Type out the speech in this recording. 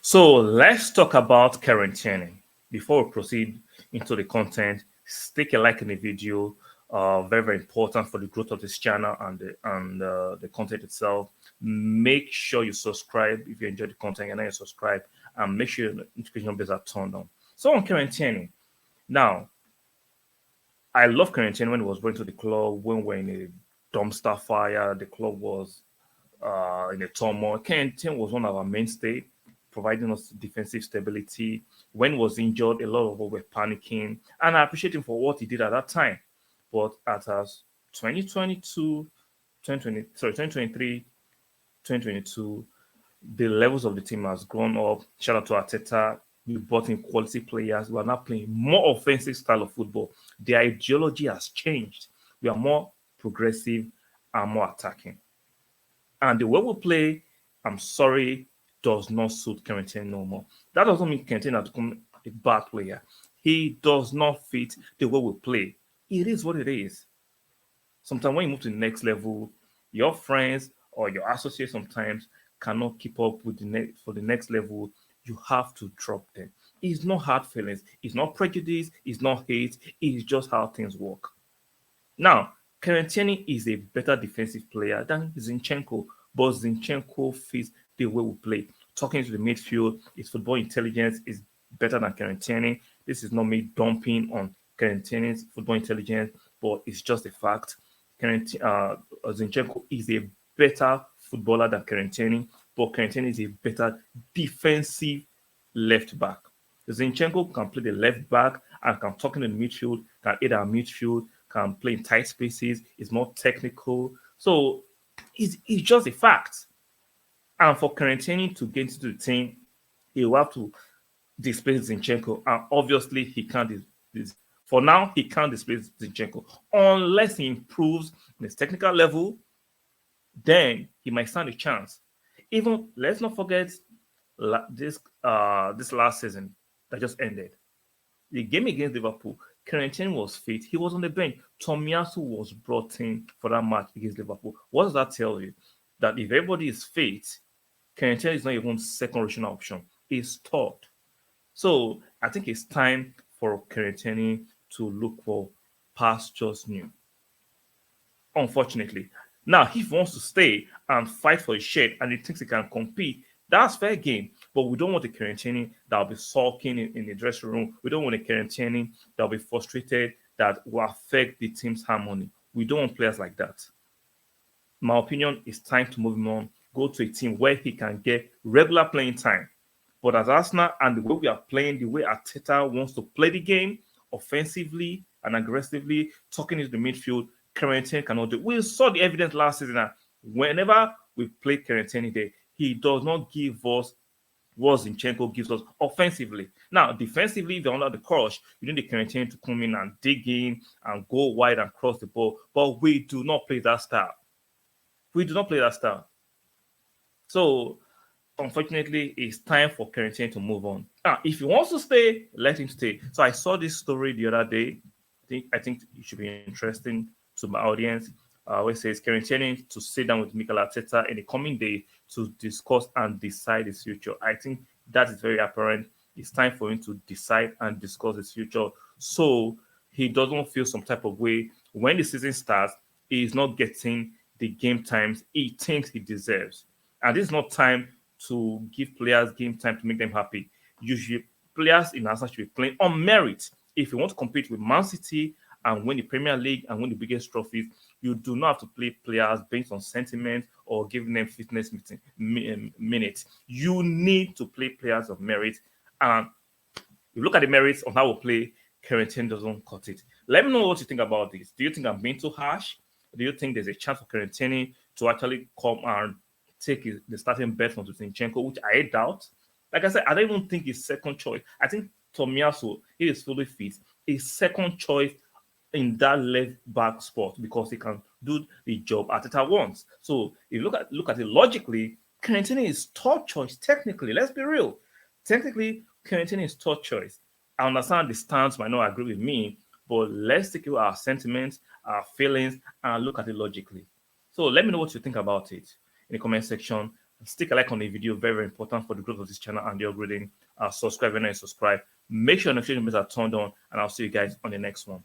So let's talk about Kieran Tierney. Before we proceed into the content, stick a like in the video. Very, very important for the growth of this channel and the content itself. Make sure you subscribe if you enjoy the content and then you subscribe, and make sure your notification bells are turned on. So on Kieran Tierney, now I love Kieran Tierney when he was going to the club, when we were in a dumpster fire. The club was in a turmoil. Kieran was one of our mainstay, providing us defensive stability. When he was injured, a lot of us were panicking, and I appreciate him for what he did at that time. But at us 2022, 2020, sorry, 2023, 2022, the levels of the team has grown up. Shout out to Arteta. We brought in quality players. We are now playing more offensive style of football. The ideology has changed. We are more progressive and more attacking. And the way we play, I'm sorry, does not suit Kieran no more. That doesn't mean Kieran has become a bad player. He does not fit the way we play. It is what it is. Sometimes when you move to the next level, your friends or your associates sometimes cannot keep up with the next for the next level. You have to drop them. It's not hard feelings. It's not prejudice. It's not hate. It's just how things work. Now, Kieran is a better defensive player than Zinchenko, but Zinchenko fits the way we play. Talking to the midfield, his football intelligence is better than Kieran. This is not me dumping on Kieran football intelligence, but it's just a fact. Zinchenko is a better footballer than Kieran, but Kieran is a better defensive left back. Zinchenko can play the left back and can talk in the midfield, can aid our midfield, can play in tight spaces, is more technical. So it's just a fact. And for Kieran to get into the team, he will have to displace Zinchenko. And obviously, he can't. For now, he can't displace Zinchenko unless he improves in his technical level. Then he might stand a chance. Even let's not forget this last season that just ended. The game against Liverpool, Kieran was fit. He was on the bench. Tomiyasu was brought in for that match against Liverpool. What does that tell you? That if everybody is fit, Kieran is not even second rational option. He's third. So I think it's time for Kieran to look for pastures new. Unfortunately. Now, if he wants to stay and fight for his shirt and he thinks he can compete, that's fair game. But we don't want a Kieran that will be sulking in the dressing room. We don't want a Kieran that will be frustrated, that will affect the team's harmony. We don't want players like that. My opinion is time to move him on, go to a team where he can get regular playing time. But as Arsenal and the way we are playing, the way Arteta wants to play the game offensively and aggressively, talking into the midfield, Kieran cannot do. We saw the evidence last season that whenever we play Kieran there, he does not give us what Zinchenko gives us offensively. Now, defensively, they're under the crush. You need the Kieran to come in and dig in and go wide and cross the ball. But we do not play that style. We do not play that style. So, unfortunately, it's time for Kieran to move on. Now, if he wants to stay, let him stay. So I saw this story the other day. I think it should be interesting to my audience. Where it says Kieran to sit down with Mikel Arteta in the coming day to discuss and decide his future. I think that is very apparent. It's time for him to decide and discuss his future, so he doesn't feel some type of way when the season starts. He is not getting the game times he thinks he deserves, and this is not time to give players game time to make them happy. Usually, players in Arsenal should be playing on merit. If you want to compete with Man City and win the Premier League and win the biggest trophies, you do not have to play players based on sentiment or giving them fitness minutes. You need to play players of merit. And you look at the merits on how we play, Kieran doesn't cut it. Let me know what you think about this. Do you think I'm being too harsh? Do you think there's a chance for Kieran to actually come and take the starting bet from Zinchenko, which I doubt? Like I said, I don't even think he's second choice. I think Tomiyasu, he is fully fit, is second choice in that left back spot because he can do the job Arteta wants. So if you look at it logically, Kieran is third choice technically. Let's be real. Technically, Kieran is third choice. I understand the stance might not agree with me, but let's take our sentiments, our feelings, and look at it logically. So let me know what you think about it in the comment section. Stick a like on the video, very, very important for the growth of this channel and the upgrading. Subscribe when you subscribe. Make sure notification bells are turned on, and I'll see you guys on the next one.